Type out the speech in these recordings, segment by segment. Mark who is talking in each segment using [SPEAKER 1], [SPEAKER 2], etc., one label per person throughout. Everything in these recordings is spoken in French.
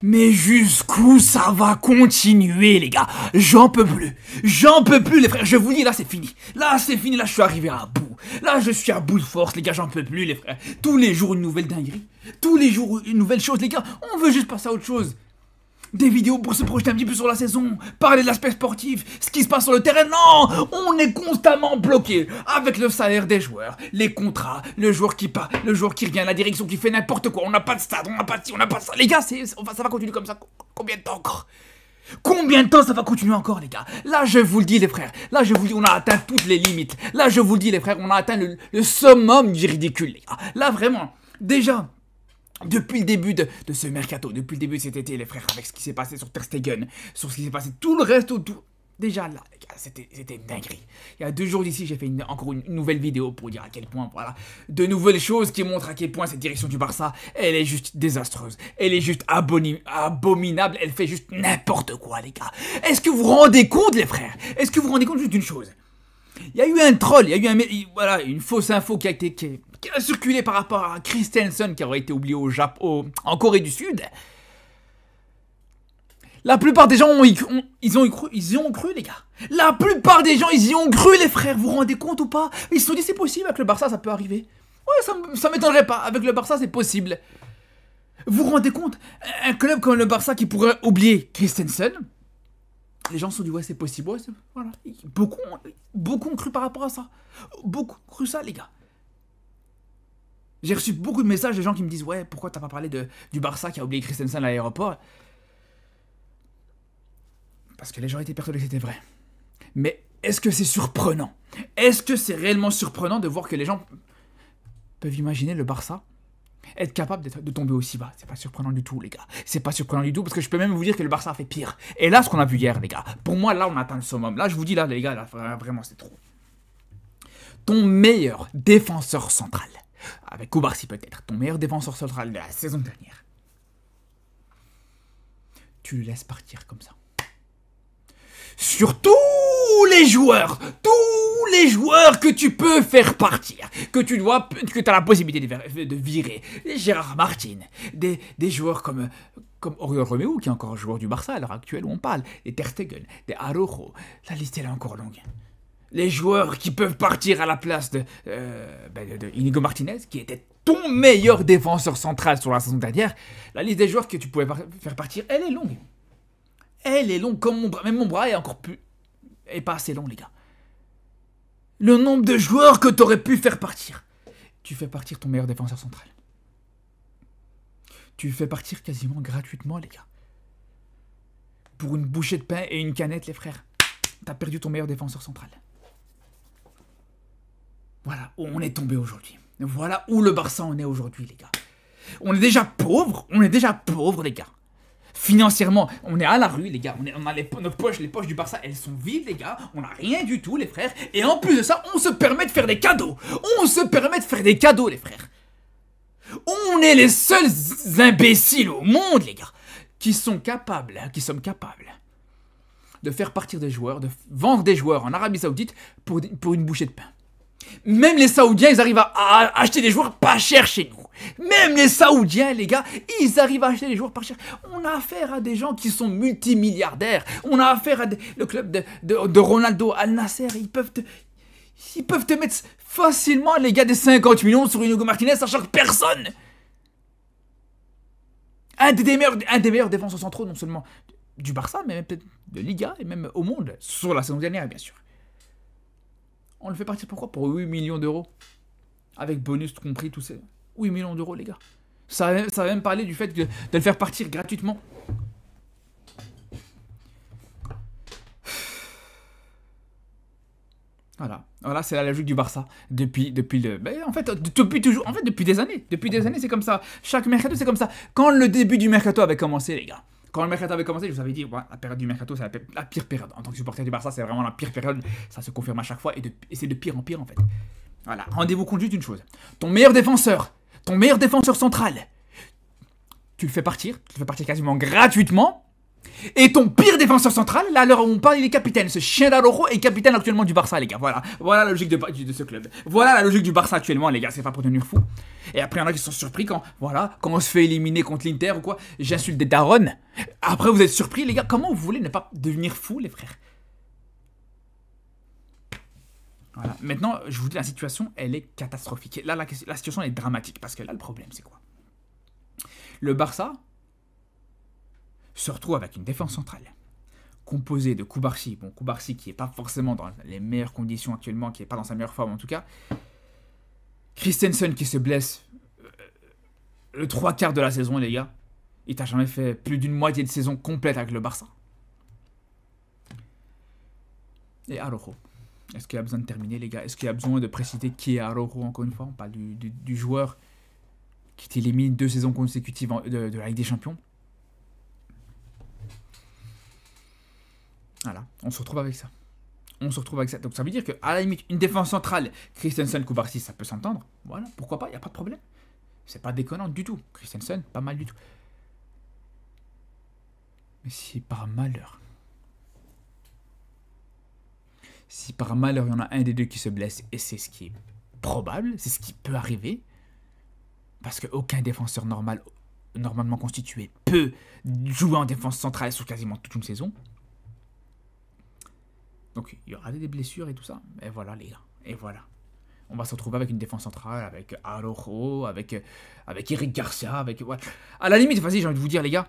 [SPEAKER 1] Mais jusqu'où ça va continuer, les gars? J'en peux plus. J'en peux plus, les frères. Je vous dis, là, c'est fini. Là, c'est fini. Là, je suis arrivé à bout. Là, je suis à bout de force, les gars. J'en peux plus, les frères. Tous les jours, une nouvelle dinguerie. Tous les jours, une nouvelle chose, les gars. On veut juste passer à autre chose. Des vidéos pour se projeter un petit peu sur la saison, parler de l'aspect sportif, ce qui se passe sur le terrain. Non, on est constamment bloqué avec le salaire des joueurs, les contrats, le joueur qui part, le joueur qui revient, la direction qui fait n'importe quoi. On n'a pas de stade, on n'a pas de ci, on n'a pas de ça. Les gars, ça va continuer comme ça. Combien de temps encore? Combien de temps ça va continuer encore, les gars? Là, je vous le dis, les frères. Là, je vous le dis, on a atteint toutes les limites. Là, je vous le dis, les frères, on a atteint le summum du ridicule, les gars. Là, vraiment, déjà... Depuis le début de ce mercato, depuis le début de cet été, les frères, avec ce qui s'est passé sur Ter Stegen, sur ce qui s'est passé tout le reste autour, déjà là, les gars, c'était une dinguerie. Il y a 2 jours d'ici, j'ai fait encore une nouvelle vidéo pour dire à quel point, voilà, de nouvelles choses qui montrent à quel point cette direction du Barça, elle est juste désastreuse, elle est juste abominable, elle fait juste n'importe quoi, les gars. Est-ce que vous vous rendez compte, les frères? Est-ce que vous vous rendez compte juste d'une chose? Il y a eu un troll, il y a eu voilà, une fausse info qui a circulé par rapport à Christensen qui aurait été oublié au Japon, en Corée du Sud. La plupart des gens ils y ont cru, les gars. La plupart des gens, ils y ont cru, les frères. Vous vous rendez compte ou pas? Ils se sont dit, c'est possible, avec le Barça, ça peut arriver. Ouais, ça m'étonnerait pas. Avec le Barça, c'est possible. Vous vous rendez compte? Un club comme le Barça qui pourrait oublier Christensen. Les gens se sont dit, ouais, c'est possible. Ouais, voilà. Beaucoup ont cru par rapport à ça. Beaucoup ont cru ça, les gars. J'ai reçu beaucoup de messages de gens qui me disent, ouais, pourquoi t'as pas parlé du Barça qui a oublié Christensen à l'aéroport? Parce que les gens étaient persuadés que c'était vrai. Mais est-ce que c'est surprenant? Est-ce que c'est réellement surprenant de voir que les gens peuvent imaginer le Barça être capable de tomber aussi bas? C'est pas surprenant du tout, les gars. C'est pas surprenant du tout, parce que je peux même vous dire que le Barça a fait pire. Et là, ce qu'on a vu hier, les gars, pour moi, là, on a atteint le summum. Là, je vous dis, là, les gars, là, vraiment, c'est trop. Ton meilleur défenseur central, avec Koubarsi peut-être, ton meilleur défenseur central de la saison dernière, tu le laisses partir comme ça. Sur tous les joueurs que tu peux faire partir, que tu as la possibilité de virer, Gérard Martin, des joueurs comme Oriol Romeu, qui est encore un joueur du Barça à l'heure actuelle où on parle, des Ter Stegen, des Araujo, la liste elle est encore longue. Les joueurs qui peuvent partir à la place de Inigo Martinez, qui était ton meilleur défenseur central sur la saison dernière, la liste des joueurs que tu pouvais faire partir, elle est longue. Elle est longue, comme même mon bras est pas assez long, les gars. Le nombre de joueurs que tu aurais pu faire partir. Tu fais partir ton meilleur défenseur central. Tu fais partir quasiment gratuitement, les gars. Pour une bouchée de pain et une canette, les frères. T'as perdu ton meilleur défenseur central. Voilà où on est tombé aujourd'hui. Voilà où le Barça en est aujourd'hui, les gars. On est déjà pauvres, les gars. Financièrement, on est à la rue, les gars. On a les poches du Barça, elles sont vides, les gars. On n'a rien du tout, les frères. Et en plus de ça, on se permet de faire des cadeaux. Les frères. On est les seuls imbéciles au monde, les gars, qui sommes capables de faire partir des joueurs, de vendre des joueurs en Arabie Saoudite pour une bouchée de pain. Même les Saoudiens, ils arrivent à acheter des joueurs pas chers chez nous. Même les Saoudiens, les gars, ils arrivent à acheter des joueurs pas chers. On a affaire à des gens qui sont multimilliardaires. On a affaire à le club de Ronaldo, Al Nasser. Ils peuvent te mettre facilement, les gars, des 50 millions sur Inigo Martinez, sachant que personne. Un des meilleurs défenseurs centraux, non seulement du Barça, mais même peut-être de Liga et même au monde, sur la saison dernière, bien sûr. On le fait partir pourquoi? Pour 8 millions d'euros. Avec bonus compris, tout ça. 8 millions d'euros, les gars. Ça va même parler du fait de le faire partir gratuitement. Voilà, c'est la logique du Barça. Depuis des années. Depuis des années, c'est comme ça. Chaque mercato, c'est comme ça. Quand le début du mercato avait commencé, les gars. Quand le mercato avait commencé, je vous avais dit, ouais, la période du mercato, c'est la pire période. En tant que supporter du Barça, c'est vraiment la pire période. Ça se confirme à chaque fois et c'est de pire en pire, en fait. Voilà, rendez-vous compte juste d'une chose. Ton meilleur défenseur central, tu le fais partir quasiment gratuitement. Et ton pire défenseur central, là, à l'heure où on parle, il est capitaine. Ce chien d'Araujo est capitaine actuellement du Barça, les gars. Voilà, voilà la logique de ce club. Voilà la logique du Barça actuellement, les gars. C'est pas pour devenir fou. Et après, il y en a qui sont surpris quand on se fait éliminer contre l'Inter ou quoi. J'insulte des darons. Après, vous êtes surpris, les gars. Comment vous voulez ne pas devenir fou, les frères? Voilà. Maintenant, je vous dis, la situation, elle est catastrophique. Là, la situation est dramatique. Parce que là, le problème, c'est quoi? Le Barça se retrouve avec une défense centrale composée de Cubarsí. Bon, Cubarsí qui n'est pas forcément dans les meilleures conditions actuellement, qui n'est pas dans sa meilleure forme en tout cas. Christensen qui se blesse le 3/4 de la saison, les gars. Il t'a jamais fait plus d'une moitié de saison complète avec le Barça. Et Araujo. Est-ce qu'il y a besoin de terminer, les gars? Est-ce qu'il y a besoin de préciser qui est Araujo encore une fois? On parle du joueur qui t'élimine 2 saisons consécutives de la Ligue des Champions. Voilà, on se retrouve avec ça. On se retrouve avec ça. Donc ça veut dire qu'à la limite, une défense centrale, Christensen, Cubarsí, ça peut s'entendre. Voilà, pourquoi pas, il n'y a pas de problème. C'est pas déconnant du tout. Christensen, pas mal du tout. Mais si par malheur, il y en a un des deux qui se blesse, et c'est ce qui est probable, c'est ce qui peut arriver, parce qu'aucun défenseur normalement constitué peut jouer en défense centrale sur quasiment toute une saison. Donc il y aura des blessures et tout ça. Et voilà les gars. Et voilà. On va se retrouver avec une défense centrale, avec Araujo, avec Eric Garcia, avec... Ouais. À la limite, vas-y, j'ai envie de vous dire les gars.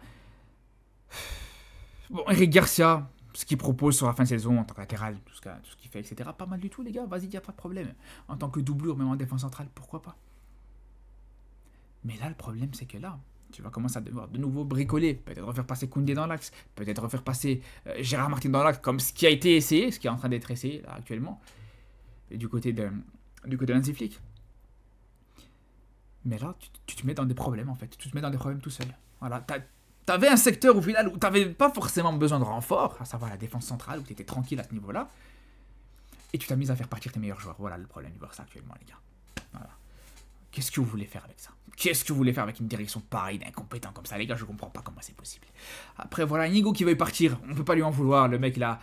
[SPEAKER 1] Bon, Eric Garcia, ce qu'il propose sur la fin de saison en tant que latéral, tout ce qu'il fait, etc. Pas mal du tout les gars. Vas-y, il n'y a pas de problème. En tant que doublure, même en défense centrale, pourquoi pas. Mais là, le problème, c'est que là... Tu vas commencer à devoir de nouveau bricoler, peut-être refaire passer Koundé dans l'axe, peut-être refaire passer Gérard Martin dans l'axe, comme ce qui a été essayé, ce qui est en train d'être essayé là, actuellement, et du côté de Hansi Flick. Mais là, tu te mets dans des problèmes en fait, tu te mets dans des problèmes tout seul. Voilà, t'avais un secteur au final où t'avais pas forcément besoin de renfort, à savoir la défense centrale, où t'étais tranquille à ce niveau-là, et tu t'as mis à faire partir tes meilleurs joueurs. Voilà le problème du Barça actuellement, les gars. Voilà. Qu'est-ce que vous voulez faire avec ça? Qu'est-ce que vous voulez faire avec une direction pareille d'incompétent comme ça? Les gars, je comprends pas comment c'est possible. Après, voilà, Inigo qui veut partir, on peut pas lui en vouloir. Le mec, il a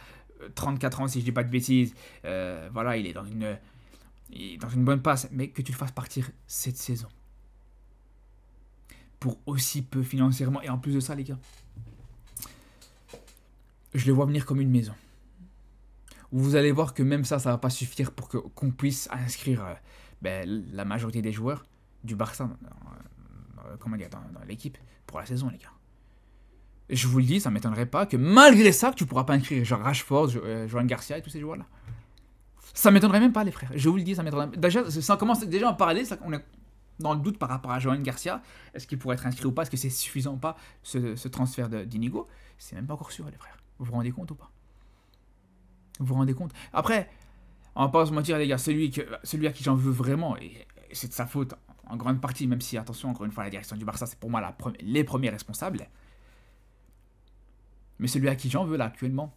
[SPEAKER 1] 34 ans, si je dis pas de bêtises. Voilà, il est dans une bonne passe. Mais que tu le fasses partir cette saison. Pour aussi peu financièrement. Et en plus de ça, les gars, je le vois venir comme une maison. Vous allez voir que même ça va pas suffire pour qu'on puisse inscrire... la majorité des joueurs du Barça dans l'équipe pour la saison, les gars. Et je vous le dis, ça ne m'étonnerait pas que malgré ça, que tu ne pourras pas inscrire genre Rashford, Joan Garcia et tous ces joueurs-là. Ça ne m'étonnerait même pas, les frères. Je vous le dis, ça m'étonnerait. Déjà, ça commence déjà à en parler, on est dans le doute par rapport à Joan Garcia. Est-ce qu'il pourrait être inscrit ou pas? Est-ce que c'est suffisant ou pas, ce transfert d'Inigo? C'est même pas encore sûr, les frères. Vous vous rendez compte ou pas? Vous vous rendez compte? Après... On va pas se mentir les gars, celui à qui j'en veux vraiment, et c'est de sa faute en grande partie, même si, attention, encore une fois, la direction du Barça, c'est pour moi les premiers responsables. Mais celui à qui j'en veux là actuellement,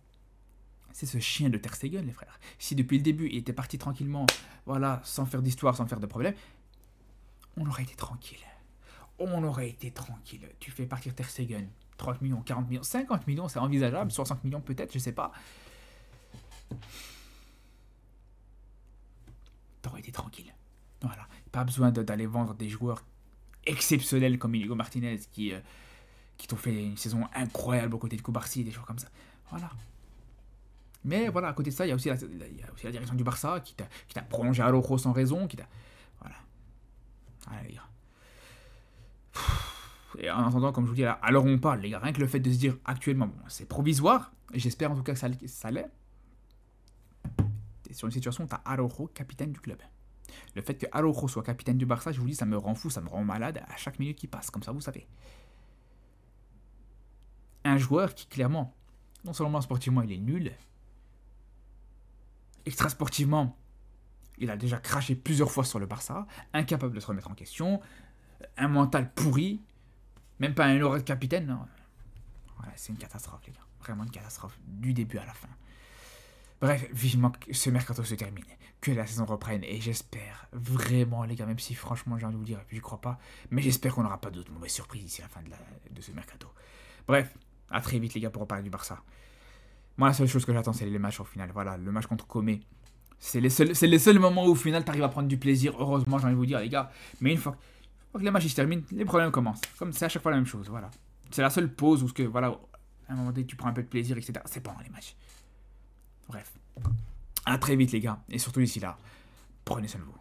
[SPEAKER 1] c'est ce chien de Ter Stegen, les frères. Si depuis le début, il était parti tranquillement, voilà, sans faire d'histoire, sans faire de problème, on aurait été tranquille. On aurait été tranquille. Tu fais partir Ter Stegen, 30 millions, 40 millions, 50 millions, c'est envisageable, 60 millions peut-être, je sais pas. T'aurais été tranquille. Voilà. Pas besoin d'aller vendre des joueurs exceptionnels comme Inigo Martinez qui t'ont fait une saison incroyable aux côtés de Cubarsí, des joueurs comme ça. Voilà. Mais voilà, à côté de ça, il y a aussi la direction du Barça qui t'a prolongé à Araujo sans raison, Voilà. Voilà, les gars. Et en attendant, comme je vous dis, alors on parle, les gars, rien que le fait de se dire actuellement, bon, c'est provisoire, et j'espère en tout cas que ça l'est. Sur une situation où tu as Araujo, capitaine du club. Le fait que Araujo soit capitaine du Barça, je vous dis, ça me rend fou, ça me rend malade à chaque minute qui passe, comme ça vous savez. Un joueur qui clairement, non seulement sportivement il est nul, extra sportivement, il a déjà craché plusieurs fois sur le Barça, incapable de se remettre en question, un mental pourri, même pas un aura de capitaine, non. Ouais, c'est une catastrophe les gars, vraiment une catastrophe, du début à la fin. Bref, vivement que ce mercato se termine, que la saison reprenne, et j'espère vraiment les gars, même si franchement j'ai envie de vous dire, j'y crois pas, mais j'espère qu'on n'aura pas d'autres mauvaises surprises ici à la fin de ce mercato. Bref, À très vite, les gars, pour reparler du Barça. Moi, la seule chose que j'attends, c'est les matchs au final. Voilà, le match contre Comé. C'est les seuls moments où au final, tu arrives à prendre du plaisir. Heureusement, j'ai envie de vous dire, les gars. Mais une fois que les matchs se terminent, les problèmes commencent. Comme c'est à chaque fois la même chose. Voilà. C'est la seule pause où, voilà, à un moment donné, tu prends un peu de plaisir, etc. C'est pendant les matchs. Bref. À très vite, les gars. Et surtout d'ici là, prenez soin de vous.